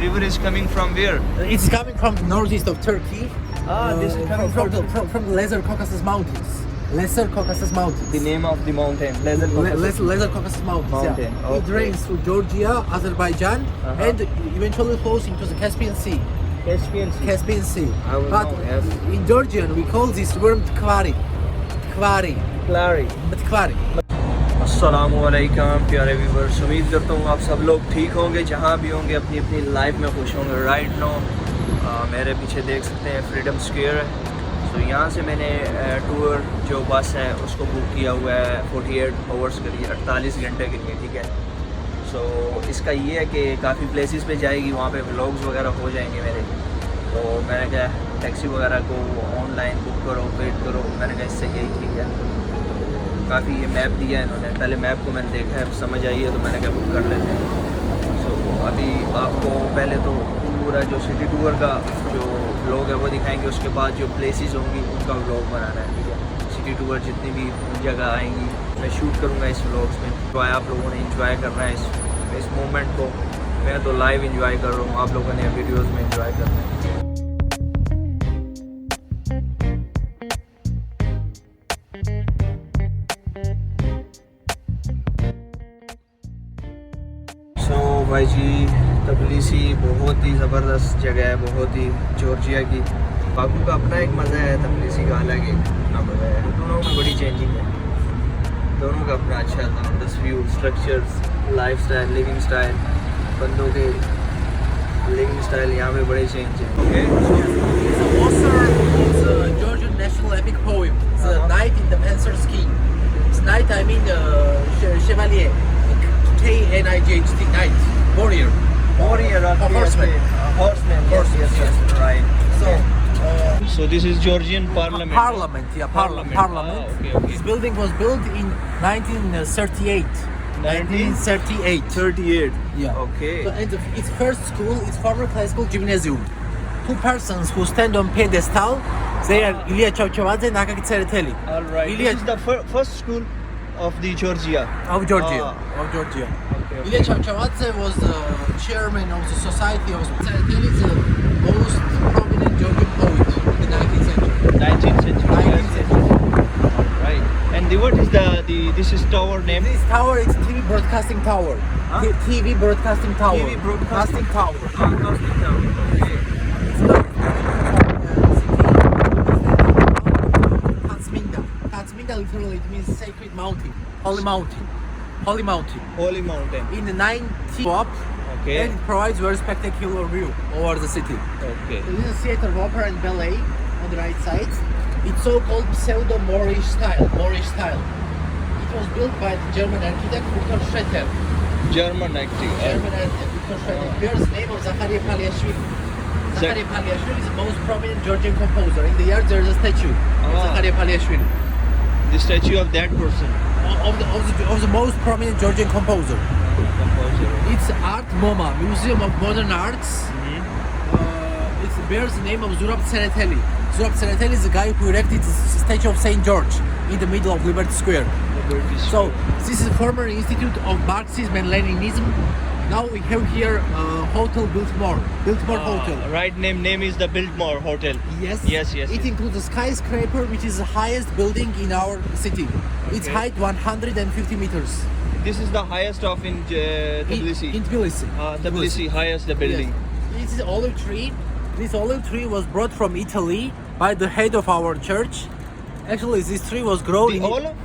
river is coming from where? It's coming from the northeast of Turkey. This is coming from the Lesser Caucasus Mountains. Lesser Caucasus Mountains. the name of the mountain, Lesser Caucasus. Lesser Caucasus Mountains. Yeah. Okay. It drains through Georgia, Azerbaijan, and eventually flows into the Caspian Sea. Caspian Sea. Caspian Sea. I will But know, yes. in Georgian we call this worm tkvari. Tkvari. Clary. Tkvari. अस्सलामुअलैकुम प्यारे viewers, उम्मीद करता हूँ आप सब लोग ठीक होंगे, जहाँ भी होंगे अपनी अपनी लाइफ में खुश होंगे। राइट नो मेरे पीछे देख सकते हैं फ्रीडम स्क्वायर है। तो यहाँ से मैंने टूर जो बस है उसको बुक किया हुआ है 48 आवर्स के लिए, 48 घंटे के लिए, ठीक है। सो इसका ये है कि काफ़ी प्लेसेस पे जाएगी, वहाँ पे व्लॉग्स वगैरह हो जाएंगे मेरे। तो मैंने कहा टैक्सी वगैरह को ऑनलाइन बुक करो, वेट करो, मैंने कहा इससे यही ठीक है। काफ़ी ये मैप दिया है इन्होंने, पहले मैप को मैंने देखा है, समझ आई है तो मैंने कहा बुक कर लेते हैं। सो अभी आपको पहले तो पूरा जो सिटी टूर का जो व्लॉग है वो दिखाएंगे, उसके बाद जो प्लेसेस होंगी उनका व्लॉग बनाना है, ठीक है। सिटी टूर जितनी भी जगह आएंगी मैं शूट करूँगा इस व्लॉग्स में। तो आप लोगों ने इंजॉय करना है इस मोमेंट को। मैं तो लाइव इंजॉय कर रहा हूँ, आप लोगों ने वीडियोज़ में इंजॉय करना है। भाई जी तबिलिसी बहुत ही ज़बरदस्त जगह है, बहुत ही जॉर्जिया की। बाकू का अपना एक मज़ा है, तबिलिसी का अलग एक अपना मज़ा है। दोनों में बड़ी चेंजिंग है, दोनों का अपना अच्छा था। दस view, structures, life style, living style, बंदों के लिविंग स्टाइल यहाँ पे बड़े चेंज है। Okay, Georgian national epic poem. It's a knight in the Panzer scheme. It's knight, I mean chevalier. K-N-I-G-H-T, knight, warrior, horseman, yes, right. So this is Georgian parliament. Parliament. Parliament. Okay. This building was built in 1938. 38. Yeah. Okay. So, and its first school is former classical gymnasium. Two persons who stand on pedestal. They are Ilya Chavchavadze and Akaki Tsereteli. All right. This is the first school of the Georgia. Of Georgia. Okay. Ilya Chavchavadze was the chairman of the Society of Tsereteli, the most prominent Georgian poet in the 19th century. 19th century. Right. And what is this is tower name? This tower is TV broadcasting tower. Huh? TV broadcasting tower. TV broadcasting tower. Okay. Tatsminda literally it means sacred mountain, holy mountain. Holy mountain. In the 90s up, okay, and it provides very spectacular view over the city. Okay. There is a theater of opera and ballet on the right side. It's so-called pseudo-Moorish style. It was built by the German architect Viktor Schroeter. German architect Viktor Schroeter bears the name of Zacharia Paliashvili. Zacharia Paliashvili is the most prominent Georgian composer. In the yard there is a statue of Zacharia Paliashvili. The statue of that person. Of the most prominent Georgian composer. It's Art MoMA, Museum of Modern Arts. It bears the name of Zurab Tsereteli. Zurab Tsereteli is the guy who erected the statue of Saint George in the middle of Liberty Square. So this is a former institute of Marxism and Leninism. Now we have here Hotel Biltmore Hotel. Right name is the Biltmore Hotel. Yes. It includes a skyscraper which is the highest building in our city. Okay. Its height 150 meters. This is the highest of in Tbilisi. In Tbilisi. Tbilisi, highest the building. Yes. This is olive tree. This olive tree was brought from Italy by the head of our church. Actually, this tree was grown in olive.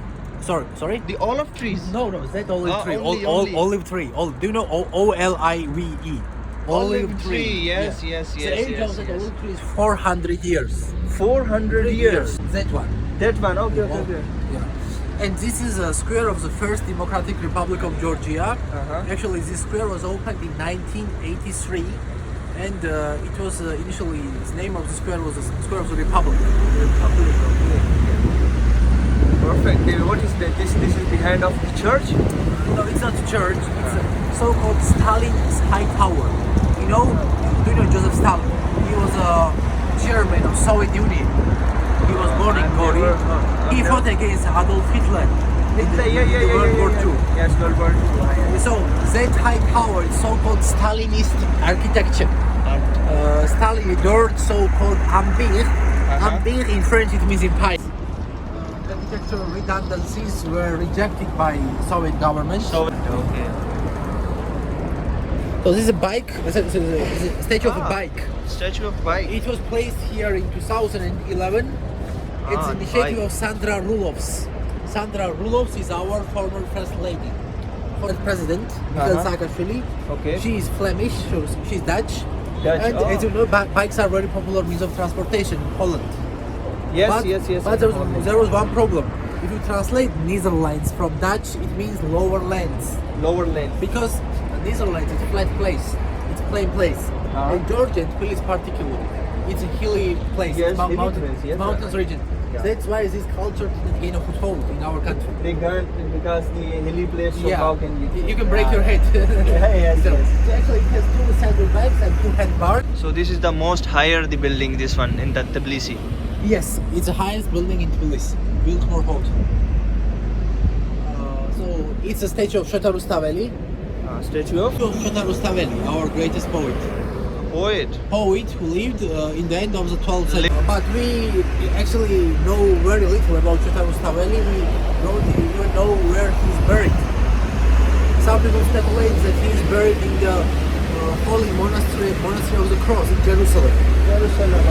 Sorry? The olive trees? No, that olive tree. Only. Olive tree. Do you know O-L-I-V-E? Olive tree. Yes. The age of that olive tree is 400 years. 400 years. That one. Okay. Yeah. And this is a square of the first Democratic Republic of Georgia. Actually, this square was opened in 1983. And it was initially, the name of the square was the Square of the Republic. Perfect. What is that? This is behind of the church? No, it's not the church. It's a so-called Stalin Sky Tower. Do you know Joseph Stalin? He was a chairman of Soviet Union. He was born in Gori. He fought against Adolf Hitler. Yeah. World War II. Yes, World War II. So that high tower is so-called Stalinist architecture. Stalin, the word so-called empire. Empire in French it means empire. Architectural redundancies were rejected by Soviet government. Okay. So this is a bike, it's a statue of a bike. Statue of bike. It was placed here in 2011. It's an initiative of Sandra Rulovs. Sandra Rulovs is our former first lady. Former president, Mikhail Saakashvili. Okay. She is Flemish, so she's Dutch. Dutch, And as you know, bikes are very popular means of transportation in Holland. Yes. But there was one problem. If you translate Netherlands from Dutch, it means lower lands. Lower lane. Because Netherlands is a flat place. It's a plain place. And Georgia, Tbilisi particularly, it's a hilly place. Yes, It's hilly mountain, place, yes, mountains region. Yeah. That's why this culture didn't gain a foothold in our country. They can't because the hilly place. So how can you can break your head. Yes. So actually, it has two saddlebags and two handbars. So this is the most higher the building. This one in the Tbilisi. Yes, it's the highest building in Tbilisi, built more hotel. So it's a statue of Shota Rustaveli. Statue of Shota Rustaveli, our greatest poet. Poet who lived in the end of the 12th century. But we actually know very little about Shota Rustaveli. We don't even know where he's buried. Some people speculate that he's buried in the holy monastery of the Cross in Jerusalem. Jerusalem.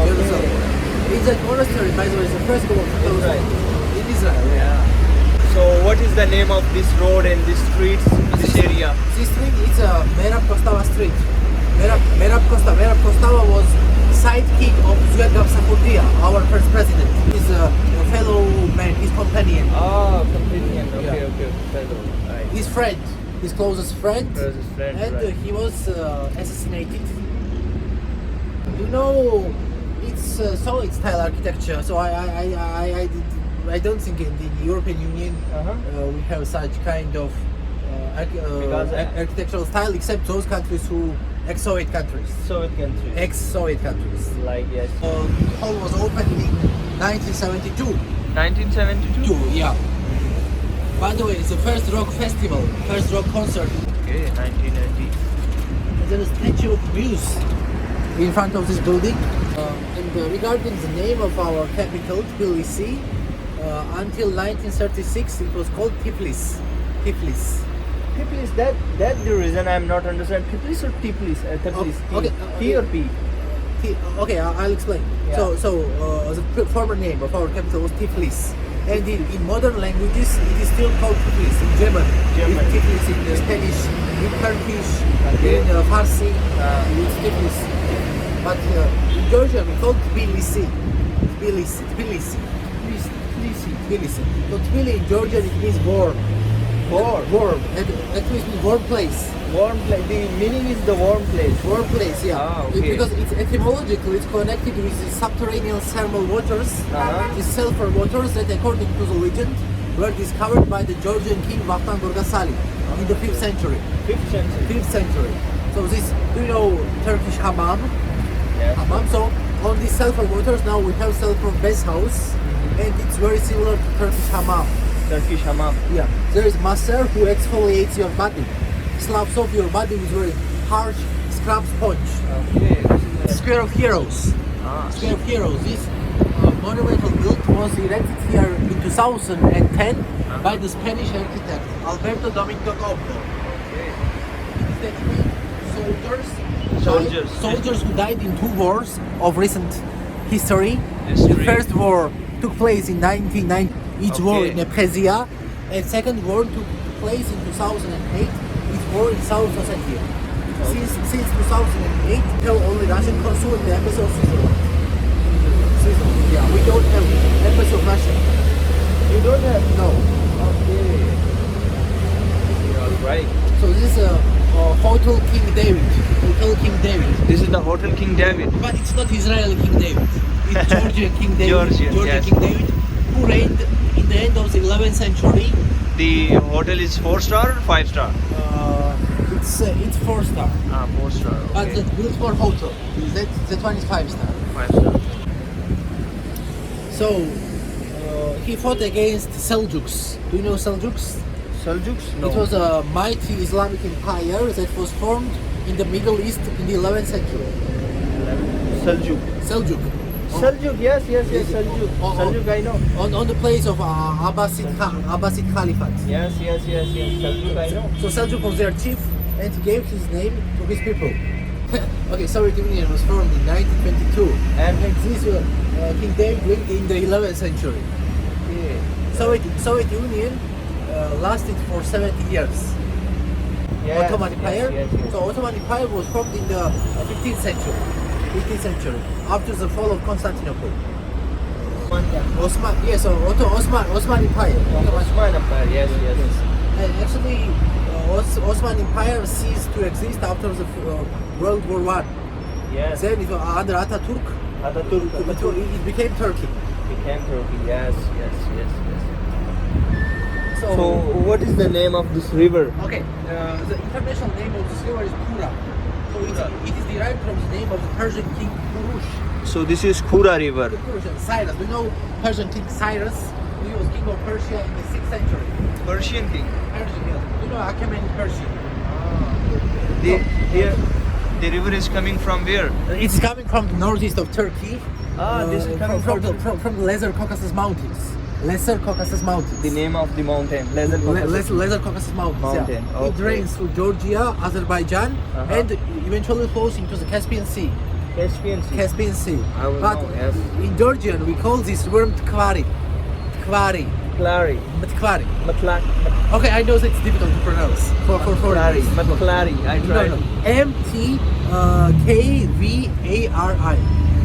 In that monastery, by the way, is the first goal of Shota Rustaveli in Israel. Yeah. So what is the name of this road and this streets, this area? This street is Merab Kostava street. Merab Kostava was sidekick of Zhugenov Sakurdia, our first president. He's a fellow man, his companion. Companion. Okay, Yeah. okay. Fellow. Right. His friend, his closest friend. And right. he was assassinated. You know, it's Soviet style architecture. So I don't think in the European Union we have such kind of architectural style, except those countries who ex-Soviet countries. Soviet country. Ex-Soviet countries. Like yes. The hall was opened in 1972. 1972. Yeah. By the way, it's the first rock festival, first rock concert. Okay, 1980. There's a statue of Muse in front of this building. Regarding the name of our capital, Tbilisi, until 1936 it was called Tiflis. Tiflis, that the reason I'm not understand. Tiflis or Tiflis? Tiflis. Okay, T or P? Okay, I'll explain. Yeah. So the former name of our capital was Tiflis. And in modern languages, it is still called Tiflis. In German. It's Tiflis, in Spanish, in Turkish, in Farsi, it's Tiflis. But in Georgia, we call Tbilisi. Tbilisi. So Tbilisi in Georgian it means warm. Warm. And that means warm place. Warm place. The meaning is the warm place. Warm place, yeah. Okay. Because it's etymologically it's connected with the subterranean thermal waters, the sulfur waters that, according to the legend, were discovered by the Georgian king Vakhtang Burgasali in the 5th century. 5th century. So this, do you know Turkish hammam? Yes. Hammam. So on these sulfur waters now we have sulfur bath house, and it's very similar to Turkish hammam. Turkish hammam. Yeah. There is masseur who exfoliates your body, slaps off your body with very harsh scrub sponge. Okay. Square of Heroes. Square of Heroes. This monumental build was erected here in 2010 by the Spanish architect Alberto Domingo Cobbo. That means soldiers who died in 2 wars of recent history. The first war took place in 1990. Each war in Abkhazia, and second war took place in 2008. Each war in South Ossetia. Since 2008, we have only Russian consul in the embassy of Switzerland. Yeah, we don't have embassy of Russia. You don't have? No. Okay. Alright. So this is a Hotel King David. Hotel King David. This is the Hotel King David. But it's not Israeli King David. It's Georgian King David. Georgian King David, who reigned in the end of the 11th century. The hotel is 4-star or 5-star? It's 4-star. 4-star. Okay. But the built for hotel. That one is 5-star. 5-star. So he fought against Seljuks. Do you know Seljuks? Seljuks? No. It was a mighty Islamic empire that was formed in the Middle East in the 11th century. Seljuk. Seljuk. Seljuk, yes, Seljuk. Seljuk, I know. On the place of Abbasid Caliphate. Yes. Seljuk, I know. So Seljuk was their chief and he gave his name to his people. Okay, Soviet Union was formed in 1922 and this King David lived in the 11th century. Soviet Union lasted for 70 years. Yes, Ottoman Empire. Yes. So Ottoman Empire was formed in the 15th century. After the fall of Constantinople. Osman, yes, so Osman Empire. Osman Empire, yes. And actually, Osman Empire ceased to exist after the World War I. Yes. Then it was under Ataturk. It became Turkey. Yes. So what is the name of this river? Okay, the international name of this river is Kura. So it is derived from the name of the Persian king Kurush. So this is Kura river. Kurush and Cyrus. Do you know Persian king Cyrus? He was king of Persia in the 6th century. Persian king. Persian, yes. Do you know Achaemenid Persian? The river is coming from where? It's coming from the northeast of Turkey. This is coming from the Lesser Caucasus Mountains. Lesser Caucasus Mountains. the name of the mountain. Lesser Caucasus Mountains. Yeah. Okay. It drains through Georgia, Azerbaijan, and eventually flows into the Caspian Sea. Caspian Sea. I will But know, yes. in Georgian we call this worm Tkvari. Clary. Tkvari. Matlak. Okay, I know it's difficult to pronounce for Clary. Matlari. I tried. No. Mtkvari.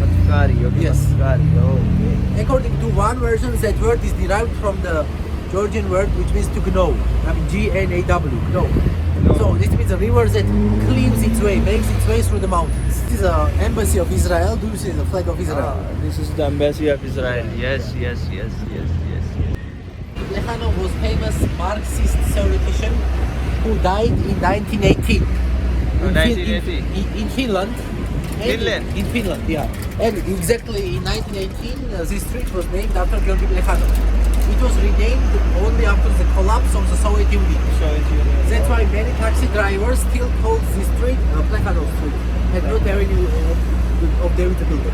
Matlari. Okay. Yes. Matlari. Oh. According to one version, that word is derived from the Georgian word which means to gnaw. I mean Gnaw. Gnaw. So this means a river that cleaves its way, makes its way through the mountains. This is the embassy of Israel. Do you see the flag of Israel? This is the embassy of Israel. Yes. Plekhanov was famous Marxist theoretician who died in 1918. In Finland. In Finland, yeah. And exactly in 1918, this street was named after Georgy Plekhanov. It was renamed only after the collapse of the Soviet Union. That's why many taxi drivers still call this street Plekhanov Street and not Avenue of David the Builder.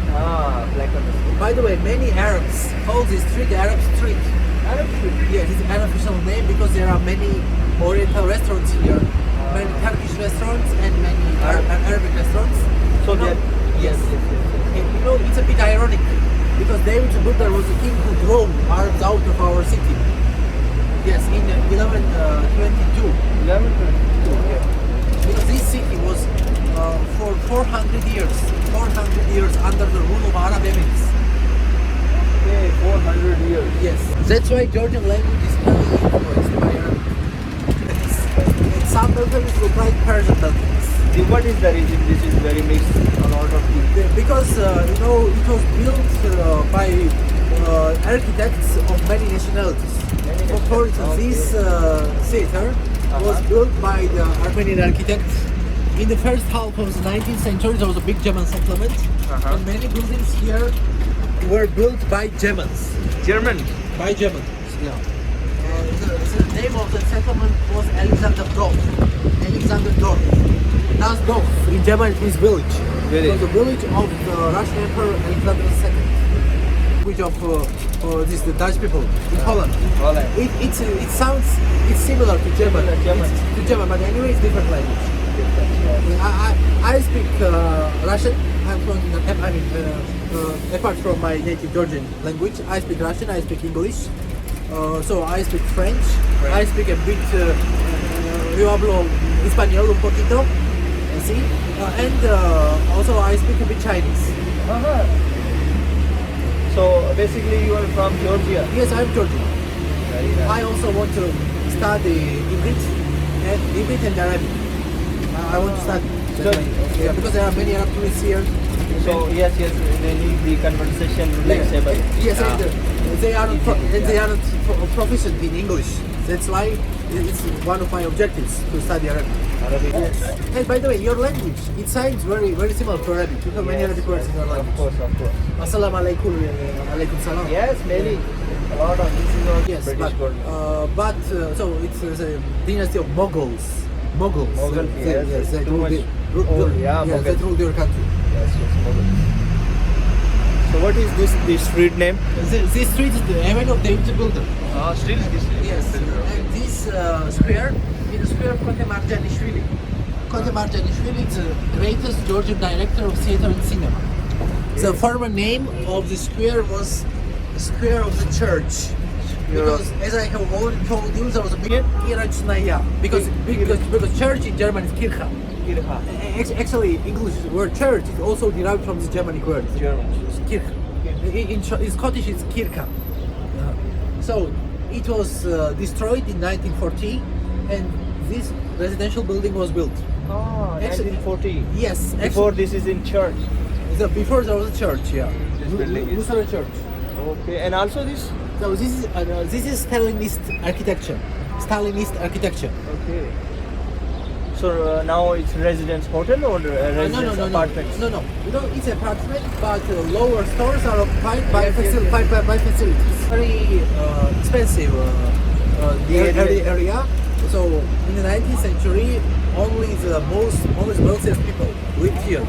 Plekhanov. By the way, many Arabs call this street Arab Street. Arab Street? Yeah, it's an unofficial name because there are many Oriental restaurants here, many Turkish restaurants and many Arabic restaurants. So yes. And, it's a bit ironic because David the Builder was the king who drove Arabs out of our city. Yes, in 1122. 1122. Yeah. Because this city was for 400 years under the rule of Arab Emirates. Okay, 400 years. Yes. That's why Georgian language is heavily influenced by Arabic. And some buildings look like Persian buildings. What is the reason this is very mixed? A lot of people. Because it was built by architects of many nationalities. For instance, this theater was built by the Armenian architects. In the first half of the 19th century, there was a big German settlement, and many buildings here were built by Germans. By Germans. Yeah. The name of the settlement was Alexanderdorf. Das Dorf. In German it means village. It was the village of the Russian Emperor Alexander II. Which of the Dutch people in Holland. It's similar to German. To German, but anyway it's different language. I speak Russian. I'm fluent apart from my native Georgian language, I speak Russian, I speak English. So I speak French. I speak a bit. Yo hablo español un poquito. See? And also I speak a bit Chinese. So basically you are from Georgia? Yes, I'm Georgian. Very nice. I also want to study Ibrit and Arabic. I want to study. Okay. Yeah, because there are many Arab tourists here. So yes, they need the conversation flexible. Yes, and they are not proficient in English. That's why it's one of my objectives to study Arabic. Yes. And by the way, your language, it sounds very, very similar to Arabic. You have many Arabic words in your language. Of course. Assalamu alaikum, alaikum salam. Yes, many. A lot of this is all Yes, British government. but so it's a dynasty of Mughals. Mughals. Mughal, They- yes, they too ruled much the- ru- old, ru- yeah, yes, they Mughal. ruled your country. Yes, Mughal. So what is this street name? This street is the Avenue of David the Builder. Still this. Yes, and this square is the square of Conte Marjanishvili. Conte Marjanishvili is the greatest Georgian director of theater and cinema. The former name of the square was the Square of the Church. Because, as I have already told you, there was a big Irachnaya. Because church in German is Kirche. Actually, English word church is also derived from the Germanic word. German. Kirche. In Scottish, it's Kirche. So it was destroyed in 1940, and this residential building was built. Actually- 1940. Yes, Before this is in church. before there was a church, yeah, This building is- Lutheran church. Okay, and also this. So this is Stalinist architecture. Stalinist architecture. Okay. So now it's residence hotel or residence apartments? No. You know, it's apartment, but lower floors are occupied by, Yes, yes, by facilities. Very expensive area. So in the 19th century, only the most wealthiest people lived here,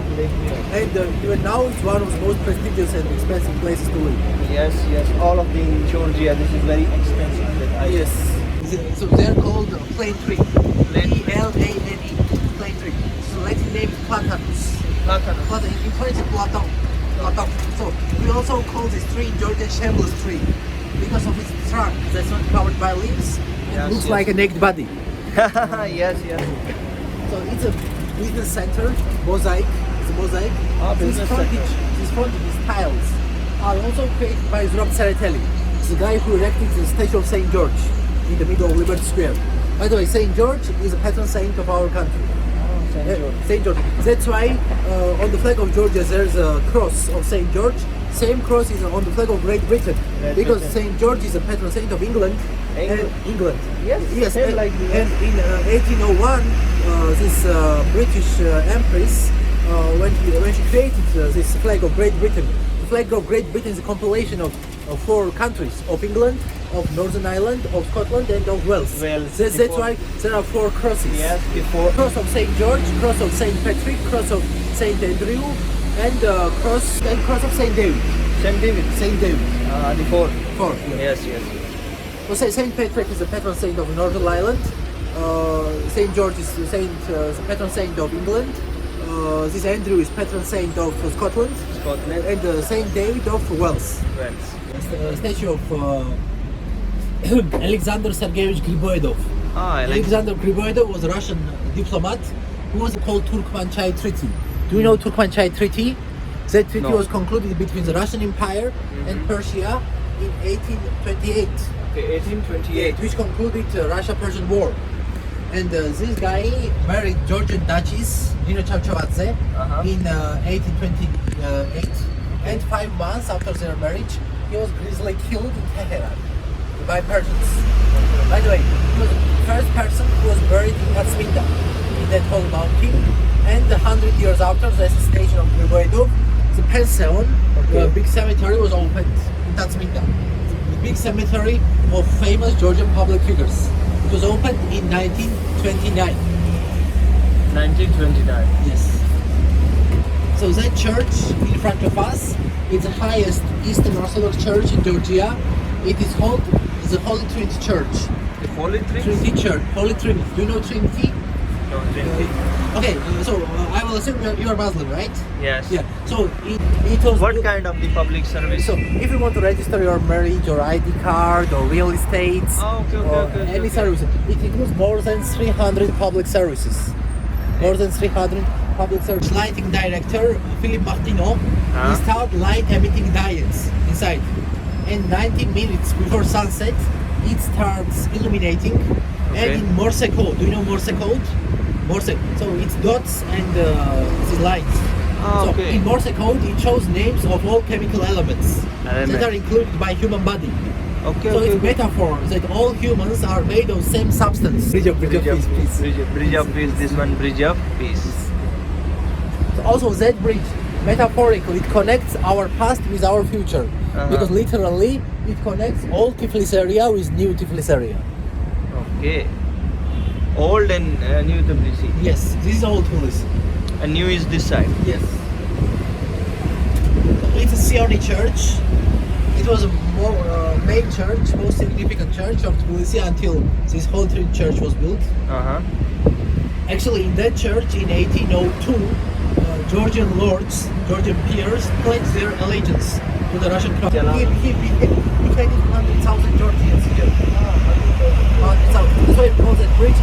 and even now it's one of the most prestigious and expensive places to live. Yes, all of the in Georgia, this is very expensive. Yes. So they're called plane tree. Plane. Plane tree. So Latin name is Platanus. Platanus. In French, Platon. So we also call this tree in Georgia Shameless tree because of its trunk that's not covered by leaves. It looks like a naked body. yes. So it's a business center, mosaic. It's a mosaic. Business These frontage tiles are also created by Zurab Tsereteli. It's the guy who erected the statue of Saint George in the middle of Liberty Square. By the way, Saint George is a patron saint of our country. Saint George. That's why on the flag of Georgia there's a cross of Saint George. Same cross is on the flag of Great Britain because Saint George is a patron saint of England. England. Yes. And, Like and in 1801, this British empress, when she created this flag of Great Britain, the flag of Great Britain is a compilation of 4 countries: of England, of Northern Ireland, of Scotland, and of Wales. That's why there are 4 crosses. Yes, before. Cross of Saint George, cross of Saint Patrick, cross of Saint Andrew, and cross of Saint David. Saint David. Saint David. The 4. 4. Yeah. Yes. Well, Saint Patrick is the patron saint of Northern Ireland. Saint George is the patron saint of England. This Andrew is patron saint of Scotland. And Saint David of Wales. The statue of Alexander Sergeyevich Griboyedov. Alexander Griboyedov was a Russian diplomat who was called Turkmenchai Treaty. Do you know Turkmenchai Treaty? That treaty was concluded between the Russian Empire and Persia in 1828. Okay, 1828. Which concluded the Russia-Persian War. And this guy married Georgian Duchess Nina Chavchavadze in 1828. And 5 months after their marriage, he was grisly killed in Tehran by Persians. By the way, he was the first person who was buried in Tatsminda, in that whole mountain. And 100 years after the assassination of Griboyedov, the Pantheon, the big cemetery, was opened in Tatsminda. The big cemetery of famous Georgian public figures. It was opened in 1929. 1929. Yes. So that church in front of us is the highest Eastern Orthodox church in Georgia. It is called the Holy Trinity Church. The Holy Trinity Church. Holy Trinity. Do you know Trinity? No, Trinity. Okay, so I will assume you are Muslim, right? Yes. Yeah. So it was. What kind of the public service? So if you want to register your marriage or ID card or real estate any service, it includes more than 300 public services. More than 300 public services. Lighting director Philippe Martineau installed light emitting diodes inside. And 90 minutes before sunset, it starts illuminating. And in Morse code, do you know Morse code? Morse. So it's dots and the lights. So in Morse code, it shows names of all chemical elements that are included by human body. So it's metaphor that all humans are made of same substance. Bridge of peace, please. Bridge of peace. This one, bridge of peace. So also that bridge, metaphorically, it connects our past with our future. Because literally, It connects old Tiflis area with new Tiflis area. Okay. Old and new TBILISI. Yes, this is old Tiflis. And new is this side. Yes. It's a Sioni church. It was a main church, most significant church of Tbilisi until this whole church was built. Uh-huh. Actually, in that church in 1802, Georgian lords, Georgian peers pledged their allegiance to the Russian crown. He became 100,000 Georgians here. 100,000. That's why it calls it bridge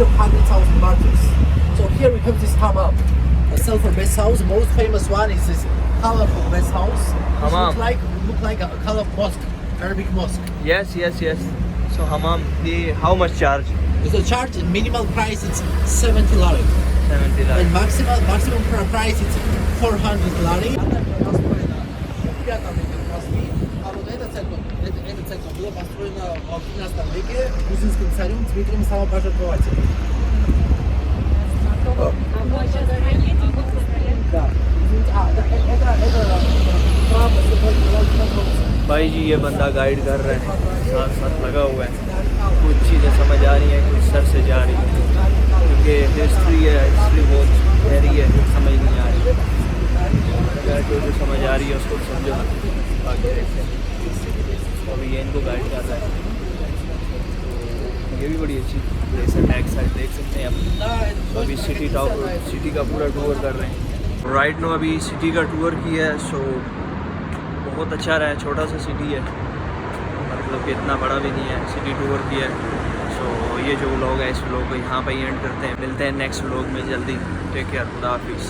of 100,000 martyrs. So here we have this hammam, a silver best house. Most famous one is this colorful best house. Hammam. Look like a color mosque, Arabic mosque. Yes. So hammam, how much charge? The charge minimal price is 70 lari. 70 lakhs. And maximum price is 400 lari. Это церковь была построена в 13 веке грузинским царем Дмитрием Самопожертвователем. Да. Это храм भाई जी ये बंदा guide कर रहे हैं, साथ साथ लगा हुआ है, कुछ चीज़ें समझ आ रही हैं, कुछ सर से जा रही हैं, क्योंकि हिस्ट्री बहुत गहरी है, कुछ समझ नहीं आ रही है, जो समझ आ रही है उसको समझो, बाकी देखते हैं। अभी ये इनको गाइड कर रहा है, तो ये भी बड़ी अच्छी प्लेस है, बैक साइड देख सकते हैं आप। अभी सिटी का पूरा टूर कर रहे हैं। राइट नो अभी सिटी का टूर किया है, सो बहुत अच्छा रहा है। छोटा सा सिटी है, मतलब कि इतना बड़ा भी नहीं है, सिटी टूर किया है। सो ये जो व्लॉग है इस व्लॉग को यहाँ पे एंड करते हैं, मिलते हैं नेक्स्ट व्लॉग में जल्दी। टेक केयर, खुदा हाफिज़।